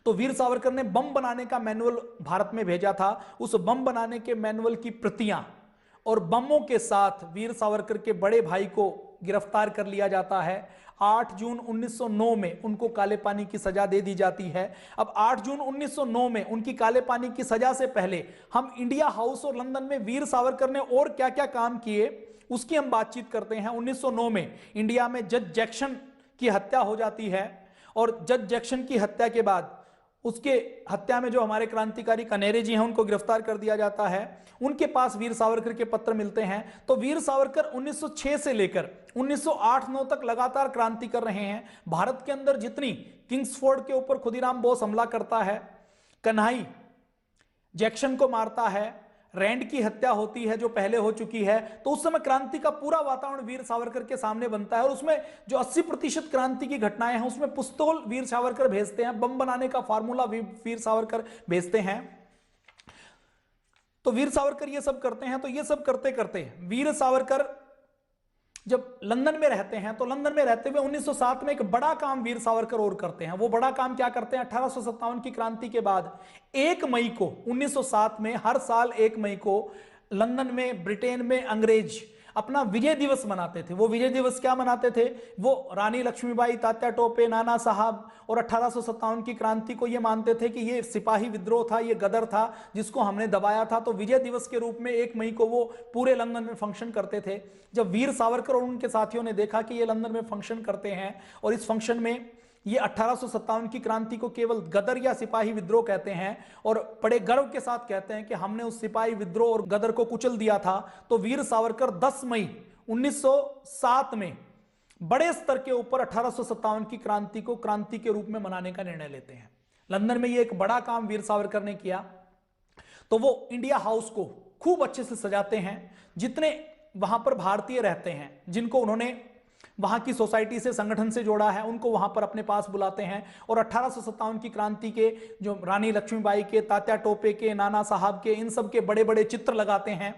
तो वीर सावरकर ने बम बनाने का मैनुअल भारत में भेजा था। उस बम बनाने के मैनुअल की प्रतियां और बमों के साथ वीर सावरकर के बड़े भाई को गिरफ्तार कर लिया जाता है। 8 जून 1909 में उनको काले पानी की सजा दे दी जाती है। अब 8 जून 1909 में उनकी काले पानी की सजा से पहले हम इंडिया हाउस और लंदन में वीर सावरकर ने और क्या क्या काम किए उसकी हम बातचीत करते हैं। 1909 में इंडिया में जज जैक्सन की हत्या हो जाती है और जज जैक्सन की हत्या के बाद उसके हत्या में जो हमारे क्रांतिकारी कनेरे जी हैं उनको गिरफ्तार कर दिया जाता है। उनके पास वीर सावरकर के पत्र मिलते हैं। तो वीर सावरकर 1906 से लेकर 1908-9 तक लगातार क्रांति कर रहे हैं। भारत के अंदर जितनी किंग्सफोर्ड के ऊपर खुदीराम बोस हमला करता है, कन्हई जैक्सन को मारता है, रैंड की हत्या होती है जो पहले हो चुकी है, तो उस समय क्रांति का पूरा वातावरण वीर सावरकर के सामने बनता है। और उसमें जो 80% क्रांति की घटनाएं हैं उसमें पिस्तौल वीर सावरकर भेजते हैं, बम बनाने का फार्मूला वीर सावरकर भेजते हैं। तो वीर सावरकर ये सब करते हैं। तो ये सब करते करते वीर सावरकर जब लंदन में रहते हैं तो लंदन में रहते हुए 1907 में एक बड़ा काम वीर सावरकर और करते हैं। वो बड़ा काम क्या करते हैं? 1857 की क्रांति के बाद 1 मई को 1907 में, हर साल 1 मई को लंदन में, ब्रिटेन में अंग्रेज अपना विजय दिवस मनाते थे। वो विजय दिवस क्या मनाते थे? वो रानी लक्ष्मीबाई, तात्या टोपे, नाना साहब और 1857 की क्रांति को ये मानते थे कि ये सिपाही विद्रोह था, ये गदर था जिसको हमने दबाया था। तो विजय दिवस के रूप में 1 मई को वो पूरे लंदन में फंक्शन करते थे। जब वीर सावरकर और उनके साथियों ने देखा कि ये लंदन में फंक्शन करते हैं और इस फंक्शन में ये 1857 की क्रांति को केवल गदर या सिपाही विद्रोह कहते हैं और बड़े गर्व के साथ कहते हैं कि हमने उस सिपाही विद्रोह और गदर को कुचल दिया था, तो वीर सावरकर 10 मई 1907 में बड़े स्तर के ऊपर 1857 की क्रांति को क्रांति के रूप में मनाने का निर्णय लेते हैं। लंदन में ये एक बड़ा काम वीर सावरकर ने किया। तो वो इंडिया हाउस को खूब अच्छे से सजाते हैं। जितने वहां पर भारतीय रहते हैं, जिनको उन्होंने वहां की सोसाइटी से, संगठन से जोड़ा है, उनको वहां पर अपने पास बुलाते हैं और 1857 की क्रांति के जो रानी लक्ष्मीबाई के, तात्या टोपे के, नाना साहब के, इन सब के बड़े बड़े चित्र लगाते हैं।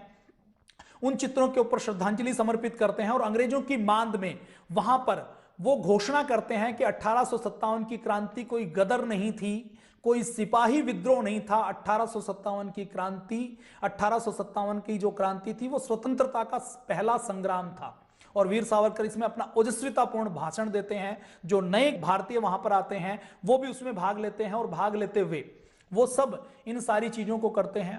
उन चित्रों के ऊपर श्रद्धांजलि समर्पित करते हैं और अंग्रेजों की मांद में वहां पर वो घोषणा करते हैं कि 1857 की क्रांति कोई गदर नहीं थी, कोई सिपाही विद्रोह नहीं था। 1857 की क्रांति, 1857 की जो क्रांति थी वो स्वतंत्रता का पहला संग्राम था। और वीर सावरकर इसमें अपना ओजस्वितापूर्ण भाषण देते हैं। जो नए भारतीय वहां पर आते हैं वो भी उसमें भाग लेते हैं और भाग लेते हुए वो सब इन सारी चीजों को करते हैं।